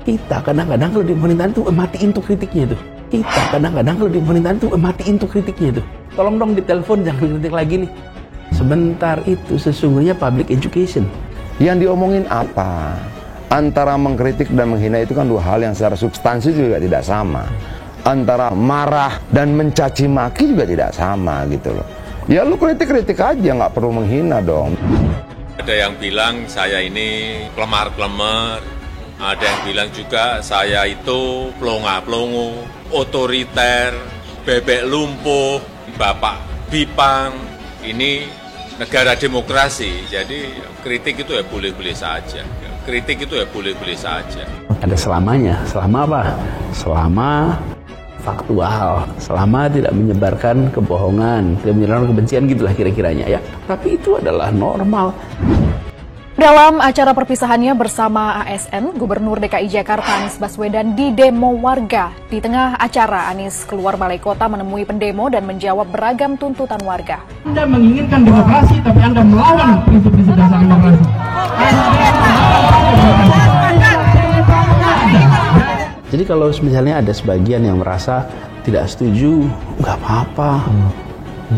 Kita kadang-kadang kalau di pemerintahan tuh matiin tuh kritiknya itu. Kita kadang-kadang kalau di pemerintahan tuh matiin tuh kritiknya itu. Tolong dong ditelepon, jangan kritik lagi nih. Sebentar itu sesungguhnya public education. Yang diomongin apa? Antara mengkritik dan menghina itu kan dua hal yang secara substansi juga tidak sama. Antara marah dan mencaci maki juga tidak sama gitu loh. Ya lu kritik-kritik aja, nggak perlu menghina dong. Ada yang bilang saya ini kelemar-kelemar, ada yang bilang juga saya itu pelongo-pelongo, otoriter, bebek lumpuh, bapak bipang. Ini negara demokrasi, jadi kritik itu ya boleh-boleh saja. Kritik itu ya boleh-boleh saja. Ada selamanya. Selama apa? Selama faktual, selama tidak menyebarkan kebohongan, tidak menyebarkan kebencian, gitulah kira-kiranya ya. Tapi itu adalah normal. Dalam acara perpisahannya bersama ASN, Gubernur DKI Jakarta Anies Baswedan di demo warga. Di tengah acara, Anies keluar balai kota menemui pendemo dan menjawab beragam tuntutan warga. Anda menginginkan demokrasi, tapi Anda melawan prinsip-prinsip dasar demokrasi. Jadi kalau misalnya ada sebagian yang merasa tidak setuju, nggak apa-apa.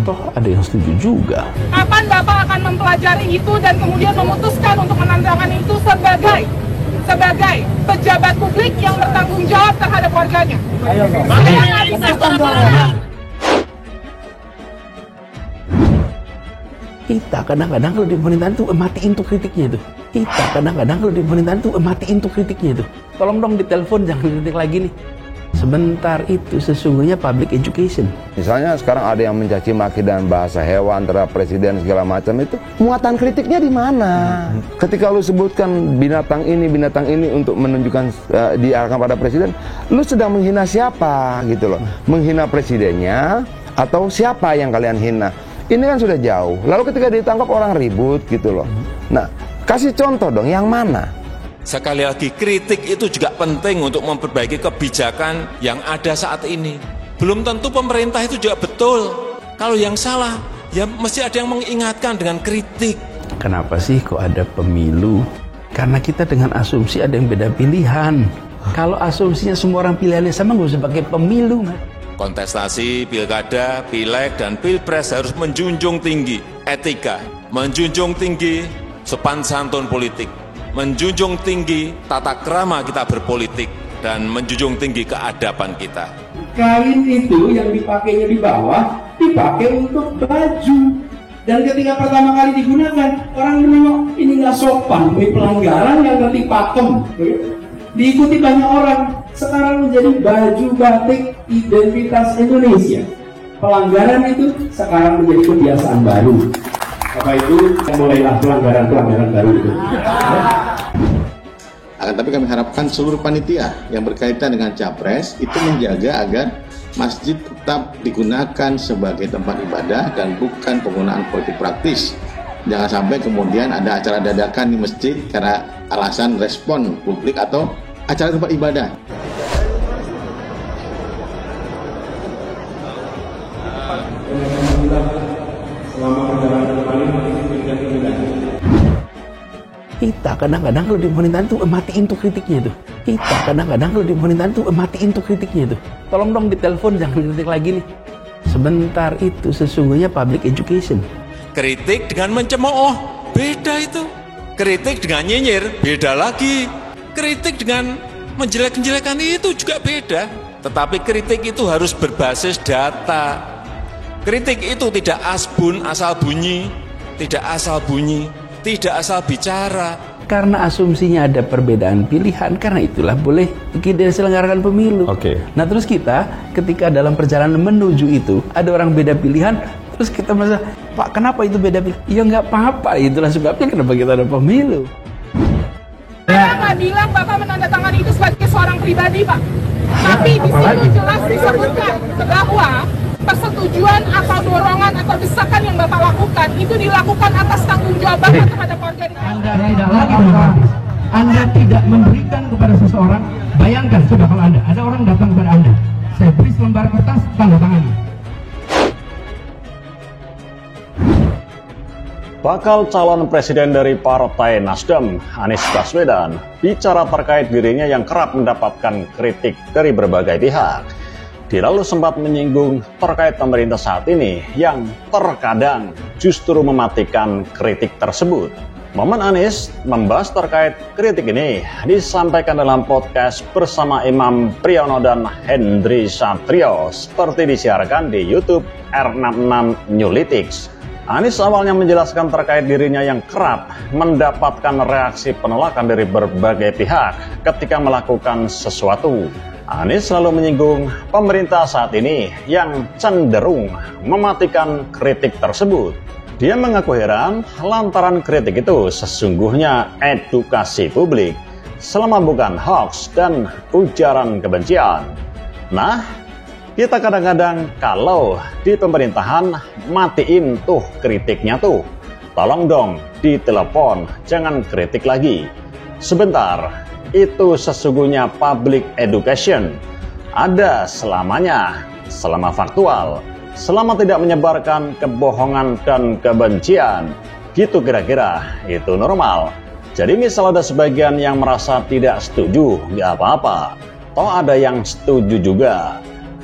Toh ada yang setuju juga. Kapan Bapak akan mempelajari itu dan kemudian memutuskan untuk menandatangani itu sebagai pejabat publik yang bertanggung jawab terhadap warganya? Kita kadang-kadang kalau di pemerintahan tuh matiin tuh kritiknya itu. Kita kadang-kadang kalau di pemerintahan tuh matiin tuh kritiknya itu. Tolong dong ditelepon, jangan kritik lagi nih. Sebentar itu sesungguhnya public education. Misalnya sekarang ada yang mencaci maki dan bahasa hewan terhadap presiden segala macam, itu muatan kritiknya di mana? Ketika lu sebutkan binatang ini untuk menunjukkan diarahkan pada presiden, lu sedang menghina siapa gitu loh? Menghina presidennya atau siapa yang kalian hina? Ini kan sudah jauh. Lalu ketika ditangkap orang ribut gitu loh. Nah, kasih contoh dong yang mana? Sekali lagi, kritik itu juga penting untuk memperbaiki kebijakan yang ada saat ini. Belum tentu pemerintah itu juga betul. Kalau yang salah, ya mesti ada yang mengingatkan dengan kritik. Kenapa sih kok ada pemilu? Karena kita dengan asumsi ada yang beda pilihan. Kalau asumsinya semua orang pilihannya sama, nggak usah pakai pemilu. Kontestasi, pilkada, pileg, dan pilpres harus menjunjung tinggi etika, menjunjung tinggi sopan santun politik, menjunjung tinggi tata krama kita berpolitik, dan menjunjung tinggi keadaban kita. Kain itu yang dipakainya di bawah dipakai untuk baju. Dan ketika pertama kali digunakan, orang menengok ini nggak sopan, ini pelanggaran yang nanti pakem. Diikuti banyak orang. Sekarang menjadi baju batik identitas Indonesia. Pelanggaran itu sekarang menjadi kebiasaan baru. Apa itu? Mulailah pelanggaran baru itu. Akan tapi kami harapkan seluruh panitia yang berkaitan dengan Capres itu menjaga agar masjid tetap digunakan sebagai tempat ibadah dan bukan penggunaan politik praktis. Jangan sampai kemudian ada acara dadakan di masjid karena alasan respon publik atau acara tempat ibadah. Kita kadang-kadang kalau di pemerintahan tuh matiin tuh kritiknya itu. Kita kadang-kadang kalau di pemerintahan tuh matiin tuh kritiknya itu. Tolong dong ditelepon, jangan kritik lagi nih. Sebentar itu sesungguhnya public education. Kritik dengan mencemooh, beda itu. Kritik dengan nyinyir, beda lagi. Kritik dengan menjelek-jelekan itu juga beda. Tetapi kritik itu harus berbasis data. Kritik itu tidak asbun, asal bunyi, tidak asal bunyi, tidak asal bicara. Karena asumsinya ada perbedaan pilihan, karena itulah boleh diselenggarakan pemilu. Nah terus kita ketika dalam perjalanan menuju itu ada orang beda pilihan, terus kita merasa, Pak kenapa itu beda pilihan? Ya nggak apa-apa, itulah sebabnya kenapa kita ada pemilu. Saya nggak bilang Bapak menandatangani itu sebagai seorang pribadi, Pak. Tapi di situ jelas disebutkan bahwa persetujuan atau dorongan atau desakan yang Bapak lakukan itu dilakukan atas tanggung jawab Bapak terhadap warga. Anda tidak lagi demokratis. Anda tidak memberikan kepada seseorang. Bayangkan coba kalau ada orang datang kepada Anda, saya beri selembar kertas, tanda tangan. Bakal calon presiden dari Partai Nasdem, Anies Baswedan, bicara terkait dirinya yang kerap mendapatkan kritik dari berbagai pihak. Dia lalu sempat menyinggung terkait pemerintah saat ini yang terkadang justru mematikan kritik tersebut. Momen Anies membahas terkait kritik ini disampaikan dalam podcast bersama Imam Priyono dan Hendry Satrio seperti disiarkan di YouTube R66 Newlytics. Anies awalnya menjelaskan terkait dirinya yang kerap mendapatkan reaksi penolakan dari berbagai pihak ketika melakukan sesuatu. Anies selalu menyinggung pemerintah saat ini yang cenderung mematikan kritik tersebut. Dia mengaku heran lantaran kritik itu sesungguhnya edukasi publik, selama bukan hoax dan ujaran kebencian. Nah, kita kadang-kadang kalau di pemerintahan matiin tuh kritiknya tuh. Tolong dong ditelepon, jangan kritik lagi. Sebentar, itu sesungguhnya public education. Ada selamanya, selama faktual, selama tidak menyebarkan kebohongan dan kebencian. Gitu kira-kira, itu normal. Jadi misal ada sebagian yang merasa tidak setuju, nggak apa-apa. Toh ada yang setuju juga.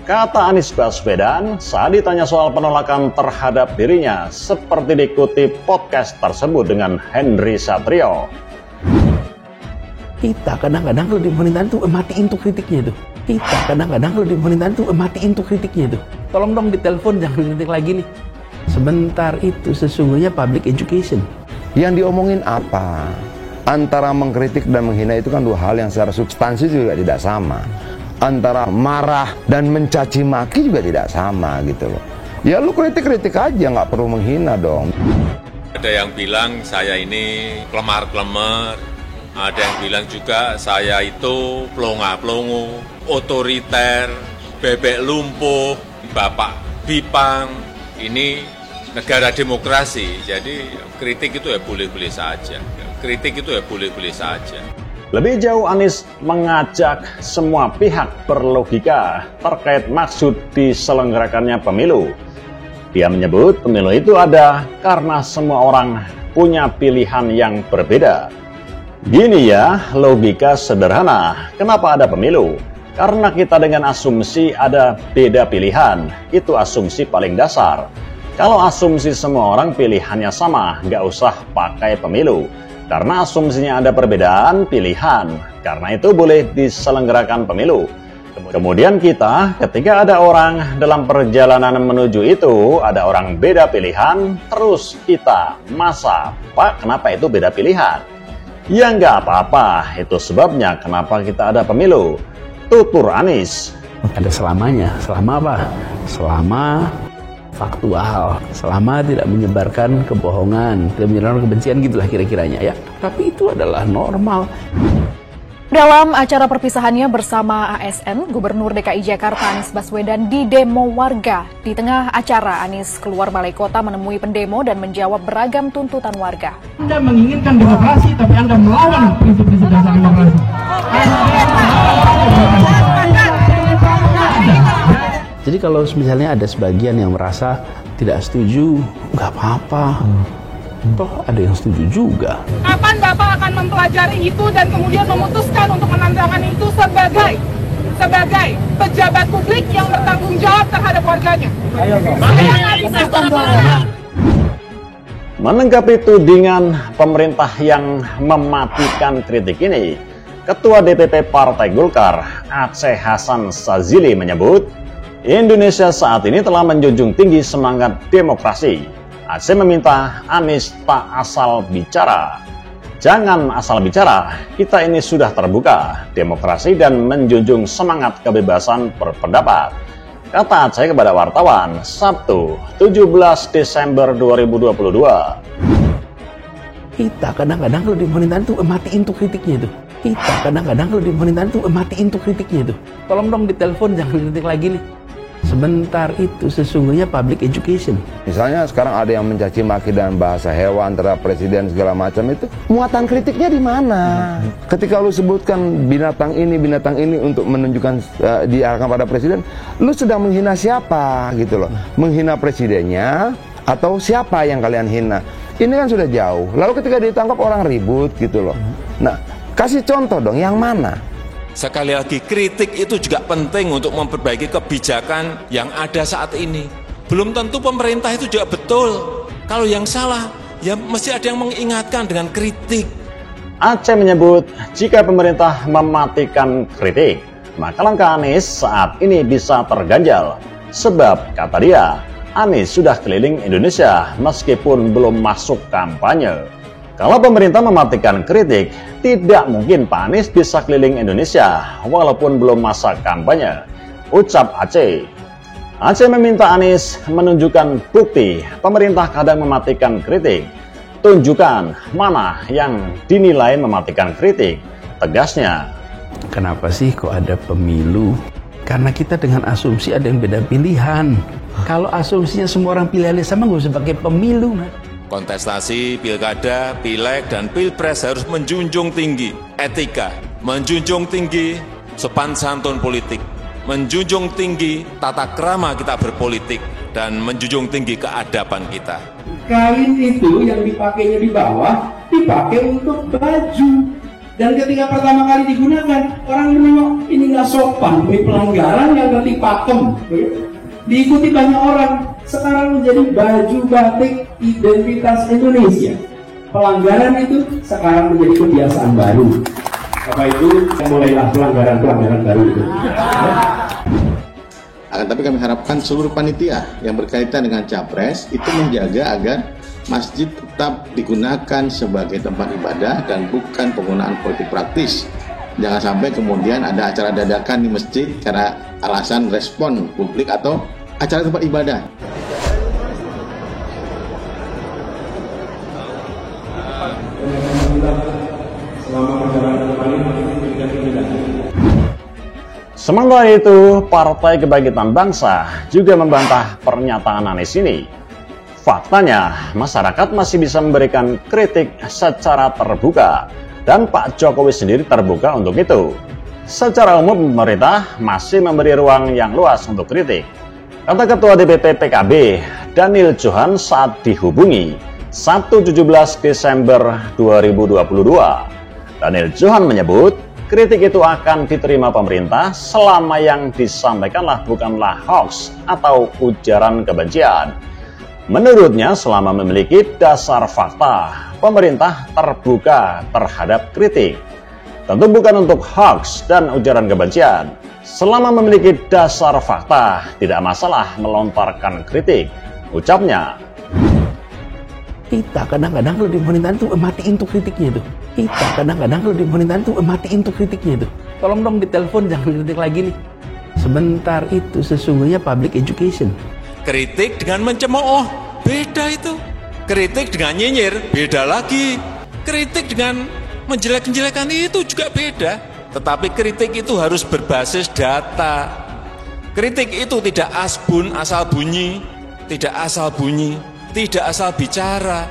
Kata Anies Baswedan saat ditanya soal penolakan terhadap dirinya seperti dikutip podcast tersebut dengan Hendry Satrio. Kita kadang-kadang kalau di pemerintahan tuh matiin tuh kritiknya tuh. Kita kadang-kadang kalau di pemerintahan tuh matiin tuh kritiknya tuh. Tolong dong ditelepon, jangan kritik lagi nih. Sebentar, itu sesungguhnya public education. Yang diomongin apa? Antara mengkritik dan menghina itu kan dua hal yang secara substansi juga tidak sama. Antara marah dan mencaci maki juga tidak sama gitu loh. Ya lu kritik-kritik aja, nggak perlu menghina dong. Ada yang bilang saya ini kelemar-kelemar, ada yang bilang juga saya itu pelongo-pelongo, otoriter, bebek lumpuh, bapak bipang. Ini negara demokrasi, jadi kritik itu ya boleh-boleh saja. Kritik itu ya boleh-boleh saja. Lebih jauh Anies mengajak semua pihak berlogika terkait maksud diselenggarakannya pemilu. Dia menyebut pemilu itu ada karena semua orang punya pilihan yang berbeda. Gini ya, logika sederhana. Kenapa ada pemilu? Karena kita dengan asumsi ada beda pilihan. Itu asumsi paling dasar. Kalau asumsi semua orang pilihannya sama, nggak usah pakai pemilu. Karena asumsinya ada perbedaan pilihan, karena itu boleh diselenggarakan pemilu. Kemudian kita, ketika ada orang dalam perjalanan menuju itu, ada orang beda pilihan, terus kita, masa, Pak, kenapa itu beda pilihan? Ya nggak apa-apa, itu sebabnya kenapa kita ada pemilu. Tutur Anies. Ada selamanya, selama apa? Selama faktual, selama tidak menyebarkan kebohongan, tidak menyebarkan kebencian, gitulah kira-kiranya ya. Tapi itu adalah normal. Dalam acara perpisahannya bersama ASN, Gubernur DKI Jakarta Anies Baswedan di demo warga. Di tengah acara, Anies keluar balai kota menemui pendemo dan menjawab beragam tuntutan warga. Anda menginginkan demokrasi, tapi Anda melawan prinsip-prinsip dasar demokrasi. Jadi kalau misalnya ada sebagian yang merasa tidak setuju, nggak apa-apa. Toh ada yang setuju juga. Kapan Bapak akan mempelajari itu dan kemudian memutuskan untuk menandatangani itu sebagai pejabat publik yang bertanggung jawab terhadap warganya? Menanggapi tudingan pemerintah yang mematikan kritik ini, Ketua DPP Partai Golkar Aceh Hasan Sazili menyebut, Indonesia saat ini telah menjunjung tinggi semangat demokrasi. Aceh meminta Anies tak asal bicara. Jangan asal bicara, kita ini sudah terbuka, demokrasi dan menjunjung semangat kebebasan berpendapat. Kata Aceh kepada wartawan, Sabtu 17 Desember 2022. Kita kadang-kadang kalau di pemerintahan tuh matiin tuh kritiknya tuh. Kita kadang-kadang kalau di pemerintahan tuh matiin tuh kritiknya tuh. Tolong dong ditelepon, jangan kritik lagi nih. Sebentar, itu sesungguhnya public education. Misalnya sekarang ada yang mencaci maki dan bahasa hewan terhadap presiden segala macam itu, muatan kritiknya di mana? Ketika lu sebutkan binatang ini untuk menunjukkan diarahkan pada presiden, lu sedang menghina siapa gitu loh? Menghina presidennya atau siapa yang kalian hina? Ini kan sudah jauh. Lalu ketika ditangkap orang ribut gitu loh. Nah, kasih contoh dong yang mana? Sekali lagi, kritik itu juga penting untuk memperbaiki kebijakan yang ada saat ini. Belum tentu pemerintah itu juga betul. Kalau yang salah, ya mesti ada yang mengingatkan dengan kritik. Aceh menyebut jika pemerintah mematikan kritik, maka langkah Anies saat ini bisa terganjal. Sebab, kata dia, Anies sudah keliling Indonesia meskipun belum masuk kampanye. Kalau pemerintah mematikan kritik, tidak mungkin Pak Anies bisa keliling Indonesia walaupun belum masa kampanye, ucap Aceh. Aceh meminta Anies menunjukkan bukti pemerintah kadang mematikan kritik. Tunjukkan mana yang dinilai mematikan kritik, tegasnya. Kenapa sih kok ada pemilu? Karena kita dengan asumsi ada yang beda pilihan. Kalau asumsinya semua orang pilihannya sama, nggak usah pakai pemilu, Mas. Kontestasi pilkada, pileg, dan pilpres harus menjunjung tinggi etika, menjunjung tinggi sopan santun politik, menjunjung tinggi tata krama kita berpolitik, dan menjunjung tinggi keadaban kita. Kain itu yang dipakainya di bawah dipakai untuk baju. Dan ketika pertama kali digunakan, orang menengok ini nggak sopan, ini pelanggaran yang nanti pakem. Diikuti banyak orang. Sekarang menjadi baju batik identitas Indonesia. Pelanggaran itu sekarang menjadi kebiasaan baru. Apa itu? Mulailah pelanggaran baru itu. Akan tapi kami harapkan seluruh panitia yang berkaitan dengan Capres itu menjaga agar masjid tetap digunakan sebagai tempat ibadah dan bukan penggunaan politik praktis. Jangan sampai kemudian ada acara dadakan di masjid karena alasan respon publik atau acara tempat ibadah. Sementara itu, Partai Kebangkitan Bangsa juga membantah pernyataan Anies ini. Faktanya, masyarakat masih bisa memberikan kritik secara terbuka, dan Pak Jokowi sendiri terbuka untuk itu. Secara umum, pemerintah masih memberi ruang yang luas untuk kritik. Kata Ketua DPP PKB, Daniel Johan saat dihubungi Sabtu 17 Desember 2022. Daniel Johan menyebut, kritik itu akan diterima pemerintah selama yang disampaikanlah bukanlah hoax atau ujaran kebencian. Menurutnya, selama memiliki dasar fakta, pemerintah terbuka terhadap kritik. Tentu bukan untuk hoax dan ujaran kebencian. Selama memiliki dasar fakta, tidak masalah melontarkan kritik, ucapnya. Kita kadang-kadang kalau di pemerintahan tuh matiin tuh kritiknya itu. Kita kadang-kadang kalau di pemerintahan tuh matiin tuh kritiknya itu. Tolong dong ditelepon, jangan kritik lagi nih. Sebentar, itu sesungguhnya public education. Kritik dengan mencemooh, beda itu. Kritik dengan nyinyir, beda lagi. Kritik dengan menjelek-jelekan itu juga beda. Tetapi kritik itu harus berbasis data. Kritik itu tidak asbun asal bunyi, tidak asal bunyi, tidak asal bicara.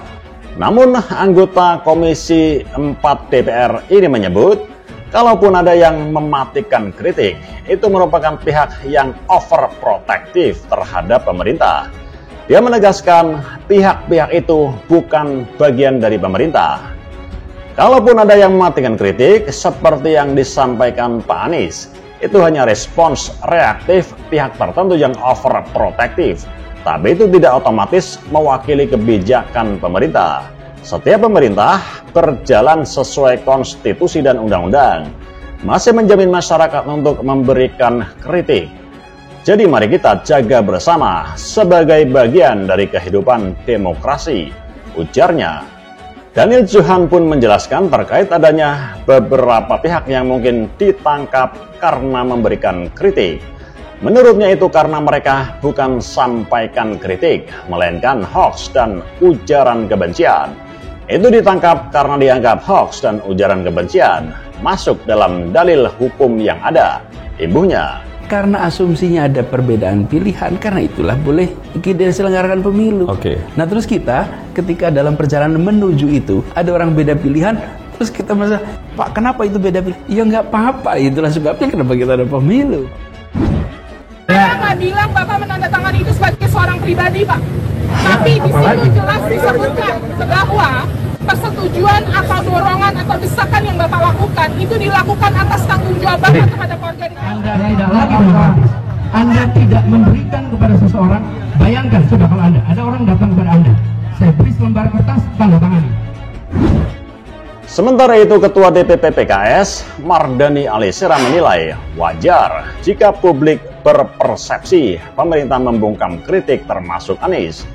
Namun anggota Komisi 4 DPR ini menyebut, kalaupun ada yang mematikan kritik, itu merupakan pihak yang overprotective terhadap pemerintah. Dia menegaskan pihak-pihak itu bukan bagian dari pemerintah. Kalaupun ada yang mematikan kritik, seperti yang disampaikan Pak Anies, itu hanya respons reaktif pihak tertentu yang overprotective. Tapi itu tidak otomatis mewakili kebijakan pemerintah. Setiap pemerintah berjalan sesuai konstitusi dan undang-undang, masih menjamin masyarakat untuk memberikan kritik. Jadi mari kita jaga bersama sebagai bagian dari kehidupan demokrasi, ujarnya. Daniel Johan pun menjelaskan terkait adanya beberapa pihak yang mungkin ditangkap karena memberikan kritik. Menurutnya itu karena mereka bukan sampaikan kritik, melainkan hoax dan ujaran kebencian. Itu ditangkap karena dianggap hoax dan ujaran kebencian masuk dalam dalil hukum yang ada, imbuhnya. Karena asumsinya ada perbedaan pilihan, karena itulah boleh kita diselenggarakan pemilu. Nah terus kita ketika dalam perjalanan menuju itu ada orang beda pilihan, terus kita merasa, Pak kenapa itu beda pilihan? Ya nggak apa-apa, itulah sebabnya kenapa kita ada pemilu. Saya nggak bilang Bapak menandatangani itu sebagai seorang pribadi, Pak. Tapi di situ jelas disebutkan bahwa persetujuan atau dorongan atau desakan yang Bapak lakukan itu dilakukan atas tanggung jawab Bapak kepada keluarga. Anda tidak lagi demokratis. Anda tidak memberikan kepada seseorang. Bayangkan, coba kalau ada orang datang kepada Anda, saya beri selembar kertas, tanda tangani. Sementara itu, Ketua DPP PKS, Mardhani Alisera menilai wajar jika publik berpersepsi pemerintah membungkam kritik termasuk Anies.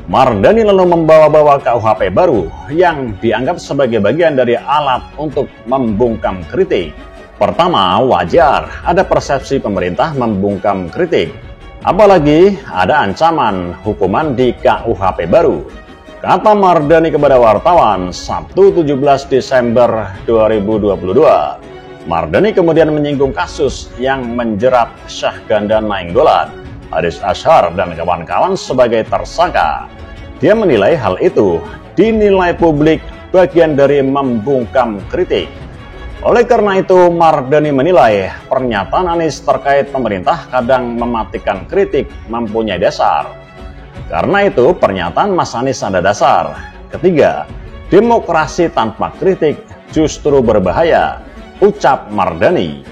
Mardhani lalu membawa-bawa KUHP baru yang dianggap sebagai bagian dari alat untuk membungkam kritik. Pertama, wajar ada persepsi pemerintah membungkam kritik. Apalagi ada ancaman hukuman di KUHP baru. Kata Mardhani kepada wartawan Sabtu 17 Desember 2022. Mardhani kemudian menyinggung kasus yang menjerat Syahganda Nainggolan, Haris Azhar, dan kawan-kawan sebagai tersangka. Dia menilai hal itu dinilai publik bagian dari membungkam kritik. Oleh karena itu, Mardhani menilai pernyataan Anies terkait pemerintah kadang mematikan kritik mempunyai dasar. Karena itu, pernyataan Mas Anies ada dasar. Ketiga, demokrasi tanpa kritik justru berbahaya, ucap Mardhani.